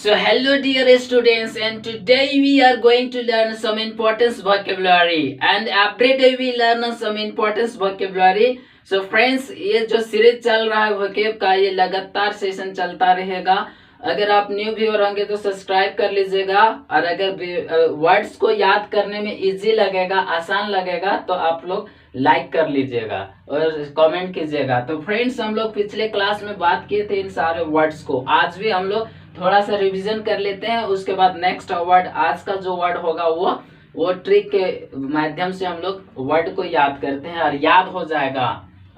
So hello dear students, and today we are going to learn some important vocabulary and every day we learn some important vocabulary. So friends, ये जो series चल रहा है vocab का, ये लगातार session चलता रहेगा। अगर आप न्यू व्यूअर होंगे तो सब्सक्राइब कर लीजिएगा, और अगर वर्ड्स को याद करने में इजी लगेगा, आसान लगेगा, तो आप लोग लाइक कर लीजिएगा और कमेंट कीजिएगा। तो फ्रेंड्स, हम लोग पिछले क्लास में बात किए थे इन सारे वर्ड्स को। आज भी हम लोग थोड़ा सा रिवीजन कर लेते हैं, उसके बाद नेक्स्ट वर्ड, आज का जो वर्ड होगा वो ट्रिक के माध्यम से हम लोग वर्ड को याद करते हैं और याद हो जाएगा,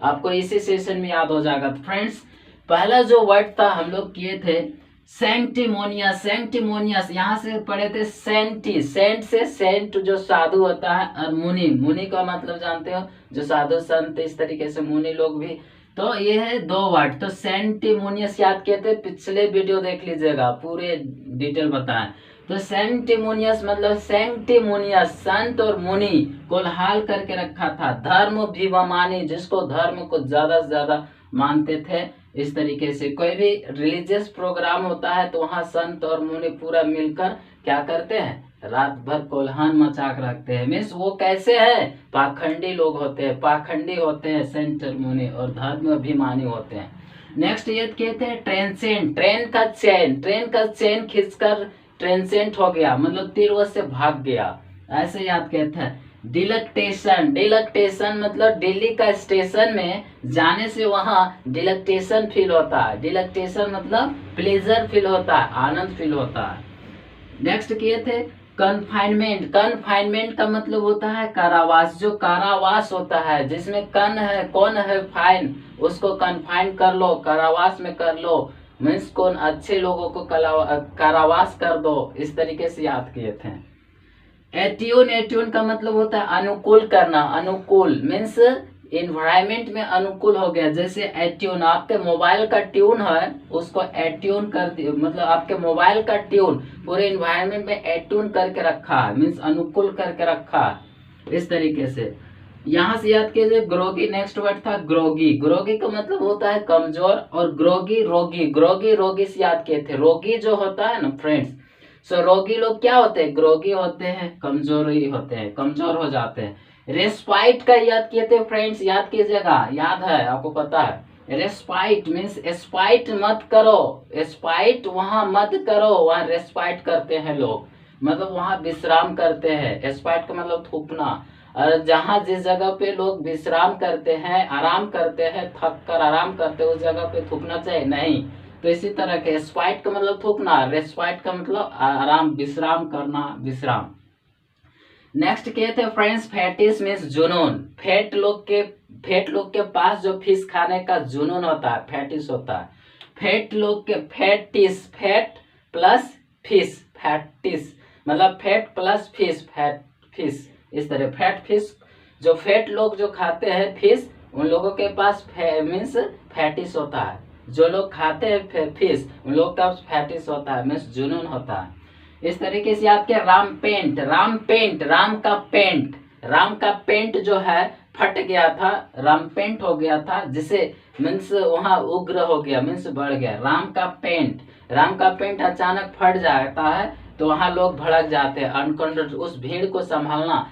आपको इसी सेशन में याद हो जाएगा। तो फ्रेंड्स, पहला जो वर्ड था हम लोग किए थे सैंक्टिमोनियस। सैंक्टिमोनियस यहाँ से पढ़े थे सेंटी, सेंट से सेंट जो साधु होता है, और मुनि, मुनि का मतलब जानते हो, जो साधु संत, इस तरीके से मुनि लोग भी। तो ये है दो वर्ड। तो सेंटिमोनियस याद किए थे, पिछले वीडियो देख लीजिएगा, पूरे डिटेल बताएं। तो सेंटिमोनियस मतलब सेंटिमोनियस, संत और मुनि को हाल करके रखा था। धर्म भीवमानी, जिसको धर्म को ज्यादा से ज्यादा मानते थे। इस तरीके से कोई भी रिलीजियस प्रोग्राम होता है तो वहाँ संत और मुनि पूरा मिलकर क्या करते हैं, रात भर कोल्हान मचा कर रखते हैं। मीन्स वो कैसे है, पाखंडी लोग होते हैं, पाखंडी होते हैं संत और मुनि, और धर्म अभिमानी होते हैं। नेक्स्ट ये कहते हैं ट्रेंसेंट, ट्रेन का चैन, ट्रेन का चैन खींचकर ट्रेंसेंट हो गया, मतलब तीर से भाग गया, ऐसे याद कहते हैं। डिलेक्टेशन, डिलेक्टेशन मतलब दिल्ली का स्टेशन में जाने से वहां डिलेक्टेशन फील होता है। डिलेक्टेशन मतलब प्लेजर फील होता है, आनंद फील होता है। नेक्स्ट किए थे कन्फाइनमेंट। कन्फाइनमेंट का मतलब होता है कारावास। जो कारावास होता है जिसमें कन है, कौन है, फाइन, उसको कन्फाइन कर लो, कारावास में कर लो। मीन्स कौन अच्छे लोगों को कारावास कर दो, इस तरीके से याद किए थे। एट्यून, एट्यून का मतलब होता है अनुकूल करना। अनुकूल मीन्स इन्वायरमेंट में अनुकूल हो गया। जैसे एट्यून, आपके मोबाइल का ट्यून है, उसको एट्यून कर दिया, मतलब आपके मोबाइल का ट्यून पूरे इन्वायरमेंट में एट्यून करके रखा है, मीन्स अनुकूल करके रखा है, इस तरीके से। यहाँ से याद कीजिए ग्रोगी। नेक्स्ट वर्ड था ग्रोगी। ग्रोगी का मतलब होता है कमजोर, और ग्रोगी रोगी, ग्रोगी रोगी से याद किए थे। रोगी जो होता है ना फ्रेंड्स, सो रोगी लोग क्या होते हैं, ग्रोगी होते हैं, कमजोर ही होते हैं, कमजोर हो जाते हैं। रेस्पाइट का याद किए थे फ्रेंड्स, याद कीजिएगा, याद है आपको पता है। रेस्पाइट मीन्स स्पाइट मत करो, स्पाइट वहां मत करो, वहां रेस्पाइट करते हैं लोग, मतलब वहां विश्राम करते हैं। स्पाइट का मतलब थूकना, और जहाँ जिस जगह पे लोग विश्राम करते हैं, आराम करते हैं, थक कर आराम करते हैं, उस जगह पे थूकना चाहिए नहीं। तो इसी तरह के स्पाइट का मतलब थूकना, रेस्पाइट का मतलब आराम, विश्राम करना, विश्राम। नेक्स्ट कहते हैं फ्रेंड्स फैटिस मीन्स जुनून। फैट लोग के पास जो फिश खाने का जुनून होता है, फैटिस होता है। फैट लोग के फैटिस, फैट प्लस फिश, फैटिस मतलब fat plus fish, fat fish, इस तरह फैट फिश। जो फैट लोग जो खाते हैं फिश, उन लोगों के पास मीन्स फैटिस होता है। जो लोग खाते हैं फिश, उन लोग का फैटिस होता है, मीन्स जुनून होता है। इस तरीके से याद किया। राम पेंट, राम पेंट, राम का पेंट, राम का पेंट जो है फट गया था, राम पेंट हो गया था, जिसे मीन्स वहां उग्र हो गया, मीन्स बढ़ गया। राम का पेंट, राम का पेंट अचानक फट जाता है तो वहां लोग भड़क जाते हैं, अनकंट्रोल, उस भीड़ को संभालना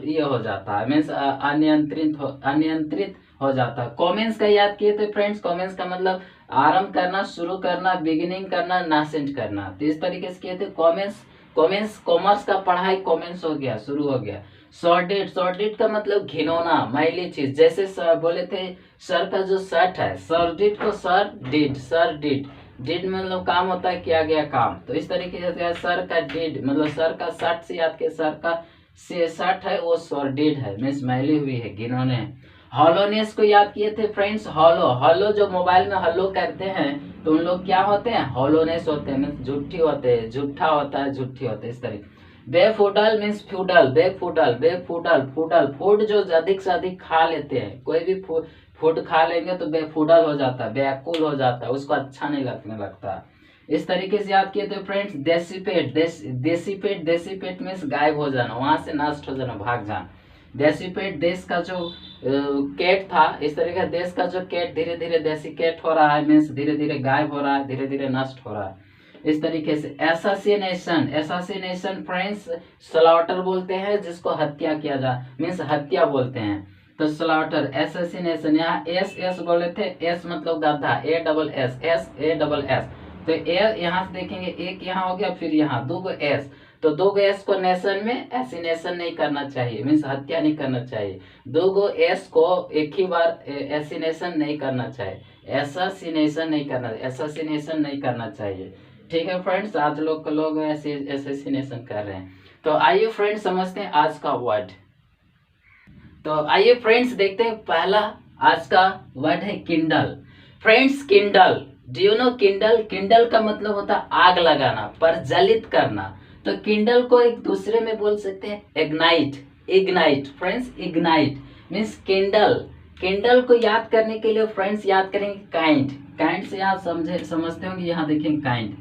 ये हो जाता है, मीन्स अनियंत्रित हो जाता है। कॉमेंस का याद किए थे फ्रेंड्स। कॉमेंस का मतलब आरंभ करना, शुरू करना, बिगिनिंग करना, नासेंट करना। तो इस तरीके से किए थे कॉमेंस। कॉमेंस, कॉमर्स का पढ़ाई कॉमेंस हो गया, शुरू हो गया। सॉर्टेड, सॉर्टेड का मतलब घिनौना, मैली चीज। जैसे बोले थे सर का जो शर्ट है, सरडिड को sir did, sir did, did मतलब काम होता है, किया गया काम। तो इस तरीके से सर का डिड मतलब सर का शर्ट से याद किया, सर का से शर्ट है वो सॉर्डिड है, मीन्स मैली हुई है, घिनौने। हॉलोनेस को याद किए थे फ्रेंड्स। हॉलो, हॉलो जो मोबाइल में हलो करते हैं तो उन लोग क्या होते हैं, हॉलोनेस होते हैं, मीन्स झूठी होते हैं, झूठा होता है, झूठी होते हैं, इस तरीके। बेफुडल मीन्स फ्यूडल, बेफुडल, बेफुडल, फूडल, फूड जो अधिक से अधिक खा लेते हैं, कोई भी फूड खा लेंगे तो बेफुडल हो जाता है, बेअकुल हो जाता है, उसको अच्छा नहीं लगने लगता। इस तरीके से याद किए थे friends. Dissipate, dissipate, dissipate means गायब हो जाना, वहां से नष्ट हो जाना, भाग जाना। डेसिपेट देश का जो कैट था, इस तरीके का देश का जो कैट धीरे धीरे डेसिकेट हो रहा है, मीन्स धीरे धीरे गायब हो रहा है, धीरे धीरे नष्ट हो रहा है। इस तरीके से एसासिनेशन, एसासिनेशन फ्रेंड्स स्लॉटर बोलते हैं जिसको हत्या किया जा, मीन्स हत्या बोलते हैं। तो स्लॉटर, एसासिनेशन, यहाँ एस एस बोले थे, एस मतलब गधा, A double S, S A double S. तो ए यहाँ से देखेंगे, एक यहाँ हो गया, फिर यहाँ दो गो एस, तो दो गो एस को नेशन में एसिनेशन नहीं करना चाहिए, मीन्स हत्या नहीं करना चाहिए। दो गो एस को एक ही बार एसिनेशन नहीं करना चाहिए, एसासिनेशन नहीं करना, एसासिनेशन नहीं करना चाहिए। ठीक है फ्रेंड्स, आज लोग एसासिनेशन कर रहे हैं। तो आइए फ्रेंड्स समझते हैं आज का वर्ड। तो आइए फ्रेंड्स देखते हैं, पहला आज का वर्ड है Kindle. Friends Kindle, do you know Kindle? Kindle का मतलब होता है आग लगाना, प्रज्वलित करना। तो किंडल को एक दूसरे में बोल सकते हैं ignite, ignite friends, ignite means Kindle. Kindle को याद करने के लिए फ्रेंड्स याद करेंगे काइंड, काइंड से आप समझते होंगे, यहाँ देखेंगे काइंड,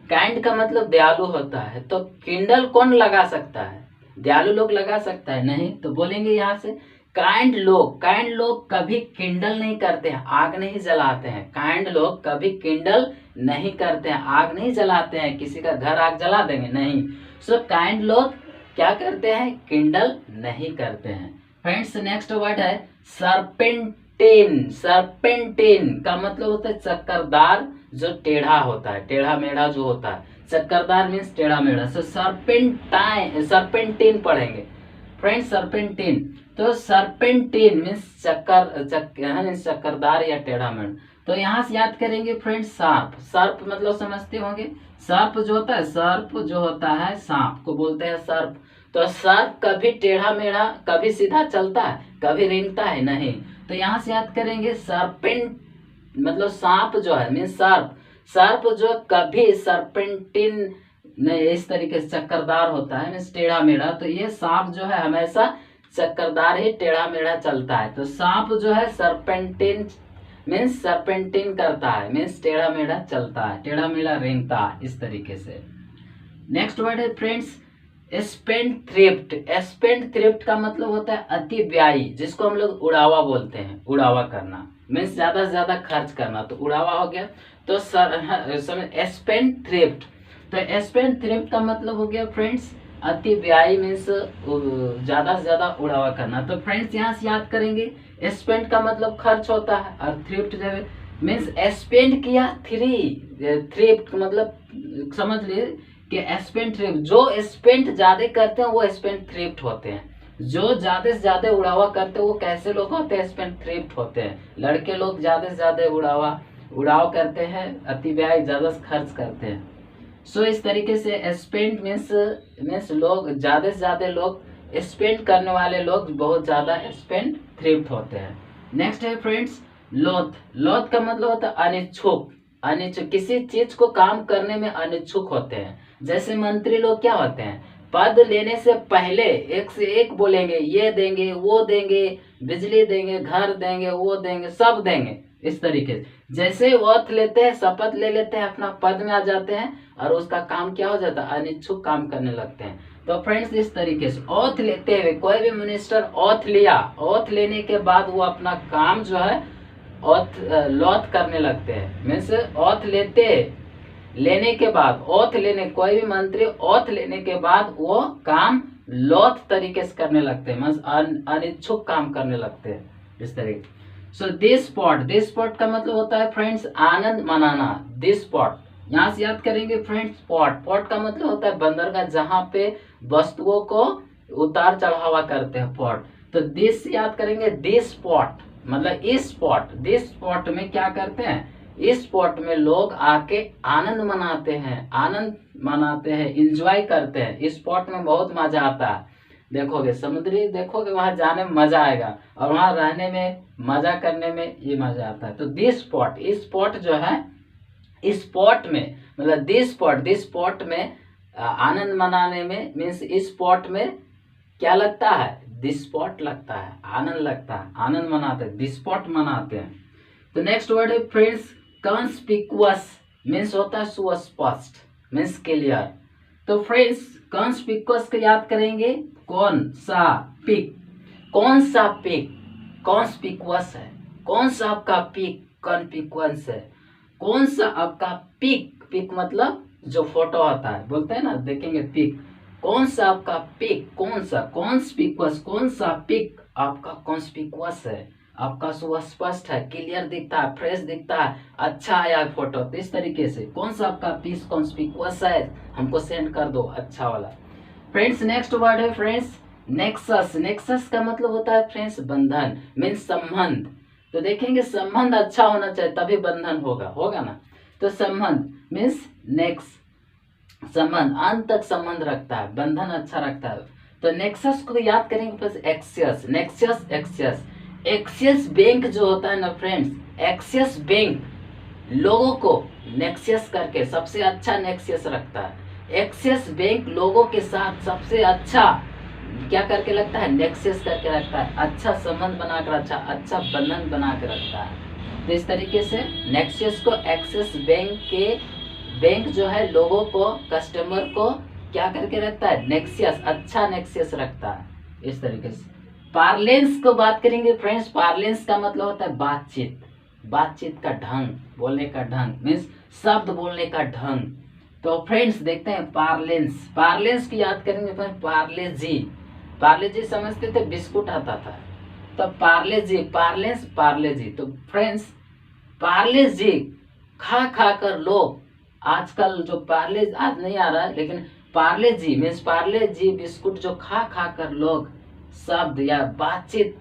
काइंड का मतलब दयालु होता है। तो किंडल कौन लगा सकता है? दयालु लोग लगा सकता है? नहीं। तो बोलेंगे यहाँ से काइंड लोग, काइंड लोग कभी किंडल नहीं करते हैं, आग नहीं जलाते हैं। काइंड लोग कभी किंडल नहीं करते हैं, आग नहीं जलाते हैं। किसी का घर आग जला देंगे? नहीं। सो काइंड लोग क्या करते हैं? किंडल नहीं करते हैं। फ्रेंड्स नेक्स्ट वर्ड है सर्पेंटिन। सर्पेंटिन का मतलब होता है चक्करदार, जो टेढ़ा होता है, टेढ़ा मेढ़ा जो होता है, चक्करदार मीन्स टेढ़ा मेढ़ा। सो सर्पेंटाइन, सर्पेंटिन पढ़ेंगे फ्रेंड्स, सर्पेंटिन। तो सर्पेंटिन मीन्स चक्करदार या टेढ़ा मेढ़ा। तो यहाँ से याद करेंगे फ्रेंड्स सर्प, सर्प मतलब समझते होंगे, सर्प जो होता है, सर्प जो होता है सांप को बोलते हैं सर्प। तो सर्प कभी टेढ़ा मेढ़ा, कभी सीधा चलता है, कभी रेंगता है? नहीं। तो यहाँ से याद करेंगे सर्पेंट मतलब सांप जो है मीन्स सर्प, सर्प जो कभी सर्पेंटिन नहीं, इस तरीके से चक्करदार होता है मीन्स टेढ़ा मेढ़ा। तो ये सांप जो है हमेशा चक्करदार ही टेढ़ा मेढ़ा चलता है। तो सांप जो है सर्पेंटिन मीन्स सर्पेंटिन करता है, मीन्स टेढ़ा मेढ़ा चलता है, टेढ़ा मेढ़ा रेंगता है, इस तरीके से। नेक्स्ट वर्ड है friends spend thrift. Spend thrift का मतलब होता है अति व्ययी, जिसको हम लोग उड़ावा बोलते हैं, उड़ावा करना मीन्स ज्यादा से ज्यादा खर्च करना, तो उड़ावा हो गया। तो स्पेंड थ्रिफ्ट, तो स्पेंड थ्रिफ्ट का मतलब हो गया फ्रेंड्स अति व्ययी मीन्स ज्यादा से ज्यादा उड़ावा करना। तो फ्रेंड्स यहाँ से याद करेंगे स्पेंड का मतलब खर्च होता है, और थ्रिफ्ट मीन्स स्पेंड किया, थ्रिफ्ट मतलब समझ लिए कि स्पेंड थ्रिफ्ट, जो स्पेंड ज्यादा करते हैं वो स्पेंड थ्रिफ्ट होते हैं। जो ज्यादा से ज्यादा उड़ावा करते हैं वो कैसे लोग होते हैं? स्पेंड थ्रिफ्ट होते हैं। लड़के लोग ज्यादा से ज्यादा उड़ाव करते हैं, अति व्यय ज्यादा खर्च करते हैं। सो इस तरीके से स्पेंड मीन्स लोग ज्यादा से ज्यादा लोग स्पेंड करने वाले लोग बहुत ज्यादा स्पेंड थ्रिफ्ट होते हैं। नेक्स्ट है फ्रेंड्स लोथ। लोथ का मतलब होता है अनिच्छुक, अनिच्छुक किसी चीज को काम करने में अनिच्छुक होते हैं। जैसे मंत्री लोग क्या होते हैं? पद लेने से पहले एक से एक बोलेंगे, ये देंगे, वो देंगे, बिजली देंगे, घर देंगे, वो देंगे, सब देंगे, इस तरीके से। जैसे ओथ लेते हैं, शपथ ले लेते हैं, अपना पद में आ जाते हैं और उसका काम क्या हो जाता है? अनिच्छुक काम करने लगते हैं। तो फ्रेंड्स इस तरीके से ओथ लेते हुए कोई भी मिनिस्टर ओथ लिया, ओथ लेने के बाद वो अपना काम जो है लॉथ करने लगते हैं, मीन्स ओथ लेने के बाद, ओथ लेने, कोई भी मंत्री ओथ लेने के बाद वो काम लॉथ तरीके से करने लगते हैं, मीन्स अनिच्छुक काम करने लगते हैं, इस तरीके। सो दिस स्पॉट का मतलब होता है फ्रेंड्स आनंद मनाना। दिस स्पॉट यहाँ से याद करेंगे फ्रेंड्स पॉट का मतलब होता है बंदरगाह, जहाँ पे वस्तुओं को उतार चढ़ावा करते हैं, पॉट। तो दिस याद करेंगे, दिस स्पॉट मतलब इस स्पॉट, दिस स्पॉट में क्या करते हैं? इस स्पॉट में लोग आके आनंद मनाते हैं, इंजॉय करते हैं। इस स्पॉट में बहुत मजा आता है, देखोगे समुद्री, देखोगे वहां जाने में मजा आएगा, और वहां रहने में, मजा करने में ये मजा आता है। तो दिस स्पॉट, इस स्पॉट जो है, इस स्पॉट में मतलब दिस स्पॉट में आनंद मनाने में मीन्स इस स्पॉट में क्या लगता है? दिस स्पॉट लगता है, आनंद लगता है, आनंद मनाते हैं, दिस स्पॉट मनाते हैं। तो नेक्स्ट वर्ड है फ्रेंड्स कंस्पिकुअस, मीन्स होता है सुस्पष्ट, मीन्स क्लियर। तो फ्रेंड्स कंस्पिकुअस को याद करेंगे, कौन सा पिक, कौन सा पिक कॉन्स्पिकुअस है, कौन सा आपका पिक कॉन्स्पिकुअस है, कौन सा आपका पिक, पिक मतलब जो फोटो होता है, बोलते हैं ना, देखेंगे पिक, कौन सा आपका पिक, कौन सा कॉन्स्पिकुअस, कौन सा पिक आपका कॉन्स्पिकुअस है, आपका सुस्पष्ट है, क्लियर दिखता है, फ्रेश दिखता है, अच्छा आया फोटो। तो इस तरीके से कौन सा आपका पीस कॉन्स्पिकुअस है, हमको सेंड कर दो अच्छा वाला। फ्रेंड्स नेक्स्ट वर्ड है फ्रेंड्स नेक्सस। नेक्सस का मतलब होता है फ्रेंड्स बंधन, मीन्स संबंध। तो देखेंगे संबंध अच्छा होना चाहिए तभी बंधन होगा, होगा ना। तो संबंध मीन्स नेक्स, संबंध अंत तक संबंध रखता है, बंधन अच्छा रखता है। तो नेक्सस को याद करेंगे प्लस एक्सियस, नेक्सियस एक्सियस। एक्सियस बैंक जो होता है ना फ्रेंड्स, एक्सियस बैंक लोगों को नेक्सियस करके सबसे अच्छा नेक्सियस रखता है। एक्सियस बैंक लोगों के साथ सबसे अच्छा क्या करके लगता है, नेक्सियस करके रखता है, अच्छा संबंध बनाकर, अच्छा बंधन बना के रखता है। तो इस तरीके से नेक्सियस को, एक्सिस बैंक के बैंक जो है लोगों को, कस्टमर को क्या करके रखता है, नेक्सियस, अच्छा नेक्सियस रखता है। इस तरीके से पार्लेंस को बात करेंगे फ्रेंड्स। पार्लेंस का मतलब होता है बातचीत, बातचीत का ढंग, बोलने का ढंग, मीन्स शब्द बोलने का ढंग। तो फ्रेंड्स देखते हैं पार्लेंस, पार्लेंस की याद करेंगे फ्रेंड्स। पार्ले जी, पार्ले जी समझते थे बिस्कुट आता था, तो पार्ले जी, पार्लेंस पार्ले जी। तो फ्रेंड्स पार्ले जी खा खा कर लोग, आजकल जो पार्ले आज नहीं आ रहा है, लेकिन पार्ले जी मीन्स पार्ले जी बिस्कुट जो खा खा कर लोग शब्द या बातचीत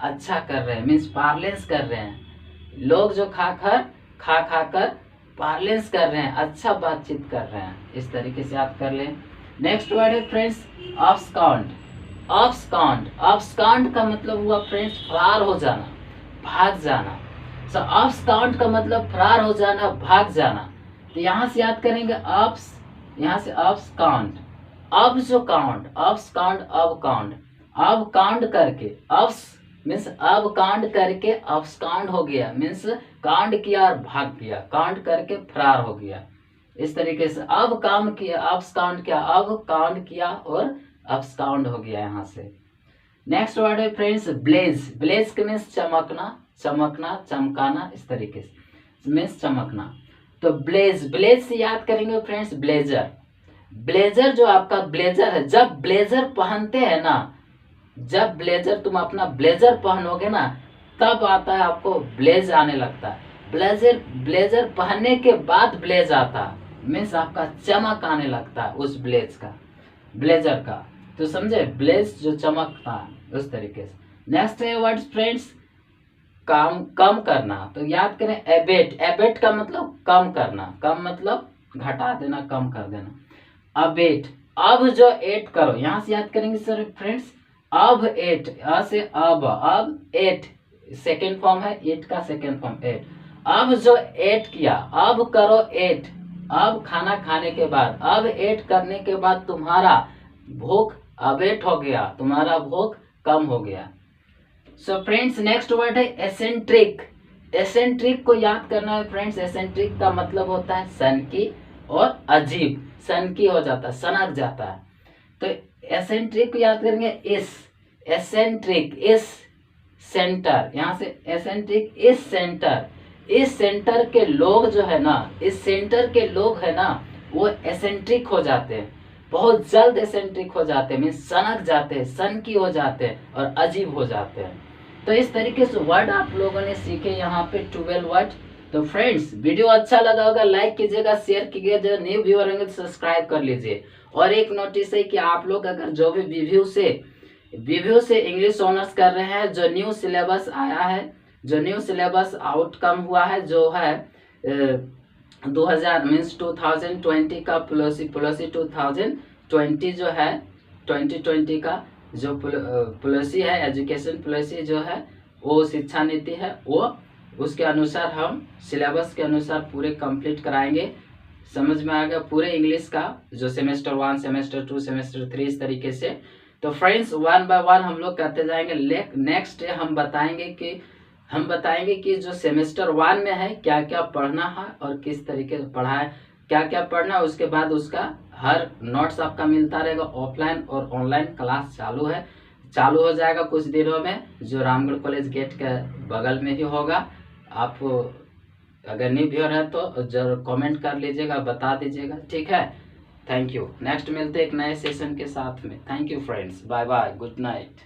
अच्छा कर रहे हैं, मीन्स पार्लेंस कर रहे हैं। लोग जो खा खा कर पार्लेंस कर रहे हैं, अच्छा बातचीत कर रहे हैं। इस तरीके से आप कर लें। नेक्स्ट वर्ड है फ्रेंड्स ऑब्सकॉन्ड। ऑब्सकॉन्ड, ऑब्सकॉन्ड का मतलब हुआ फ्रेंड्स फरार हो जाना, भाग जाना। सो ऑब्सकॉन्ड का मतलब फरार हो जाना, भाग जाना। तो यहाँ से याद करेंगे ऑब्स, यहाँ से ऑब्सकॉन्ड, अब जो काउंड, ऑब्सकॉन्ड, अब काउंड, अब काउंड करके, ऑब्स मीन्स अब कांड करके अब्सकॉन्ड हो गया, मीन्स कांड किया और भाग गया, कांड करके फरार हो गया। इस तरीके से अब काम किया, अब्सकॉन्ड किया, अब कांड किया और अब्सकॉन्ड हो गया यहाँ से। नेक्स्ट वर्ड है फ्रेंड्स ब्लेज। ब्लेज के मीन्स चमकना, चमकना, चमकाना, इस तरीके से मीन्स चमकना। तो ब्लेज, ब्लेज से याद करेंगे फ्रेंड्स ब्लेजर। ब्लेजर जो आपका ब्लेजर है, जब ब्लेजर पहनते हैं ना, जब ब्लेजर तुम अपना ब्लेजर पहनोगे ना, तब आता है आपको ब्लेज आने लगता है। ब्लेजर, ब्लेजर पहनने के बाद ब्लेज आता है, मीन्स आपका चमक आने लगता है उस ब्लेज का, ब्लेजर का। तो समझे, ब्लेज जो चमकता है उस तरीके से। नेक्स्ट है वर्ड फ्रेंड्स काम, कम करना। तो याद करें एबेट। एबेट का मतलब कम करना, कम मतलब घटा देना, कम कर देना। अबेट, अब जो एट करो, यहाँ से याद करेंगे सर फ्रेंड्स अब एट, अ से अब एट सेकेंड फॉर्म है, एट का सेकेंड फॉर्म एट। अब जो एट किया, अब करो एट, अब खाना खाने के बाद, अब एट करने के बाद तुम्हारा भूख अबेट हो गया, तुम्हारा भूख कम हो गया। सो फ्रेंड्स नेक्स्ट वर्ड है एसेंट्रिक। एसेंट्रिक को याद करना है फ्रेंड्स। एसेंट्रिक का मतलब होता है सनकी और अजीब, सनकी हो जाता है, सनक जाता है। तो एसेंट्रिक को याद करेंगे इस, एसेंट्रिक इस सेंटर, यहाँ से एसेंट्रिक इस सेंटर। इस सेंटर के लोग जो है ना, इस सेंटर के लोग है ना, वो एसेंट्रिक हो जाते हैं, बहुत जल्द एसेंट्रिक हो जाते हैं, मीन्स सनक जाते हैं, सनकी हो जाते हैं और अजीब हो जाते हैं। तो इस तरीके से वर्ड आप लोगों ने सीखे यहाँ पे 12 वर्ड। तो फ्रेंड्स वीडियो अच्छा लगा होगा लाइक कीजिएगा, शेयर कीजिएगा, जो न्यू व्यूअर होंगे तो सब्सक्राइब कर लीजिए। और एक नोटिस है कि आप लोग अगर जो भी विव्यू से इंग्लिश ऑनर्स कर रहे हैं, जो न्यू सिलेबस आया है, जो न्यू सिलेबस आउटकम हुआ है, जो है 2000 मीन्स 2020 का पॉलिसी 2020 जो है 2020 का जो पॉलिसी है, एजुकेशन पॉलिसी जो है, वो शिक्षा नीति है, वो उसके अनुसार हम सिलेबस के अनुसार पूरे कंप्लीट कराएंगे। समझ में आ गया पूरे इंग्लिश का, जो सेमेस्टर 1, सेमेस्टर 2, सेमेस्टर 3, इस तरीके से। तो फ्रेंड्स 1 बाय 1 हम लोग करते जाएंगे। नेक्स्ट डे हम बताएंगे कि जो सेमेस्टर 1 में है क्या क्या पढ़ना है और किस तरीके से पढ़ा है, क्या क्या पढ़ना है। उसके बाद उसका हर नोट्स आपका मिलता रहेगा। ऑफलाइन और ऑनलाइन क्लास चालू हो जाएगा कुछ दिनों में, जो रामगढ़ कॉलेज गेट के बगल में ही होगा। आप अगर न्यू व्यूअर है तो जरूर कमेंट कर लीजिएगा, बता दीजिएगा, ठीक है। Thank you. नेक्स्ट मिलते हैं एक नए सेशन के साथ में। Thank you friends, bye bye, good night.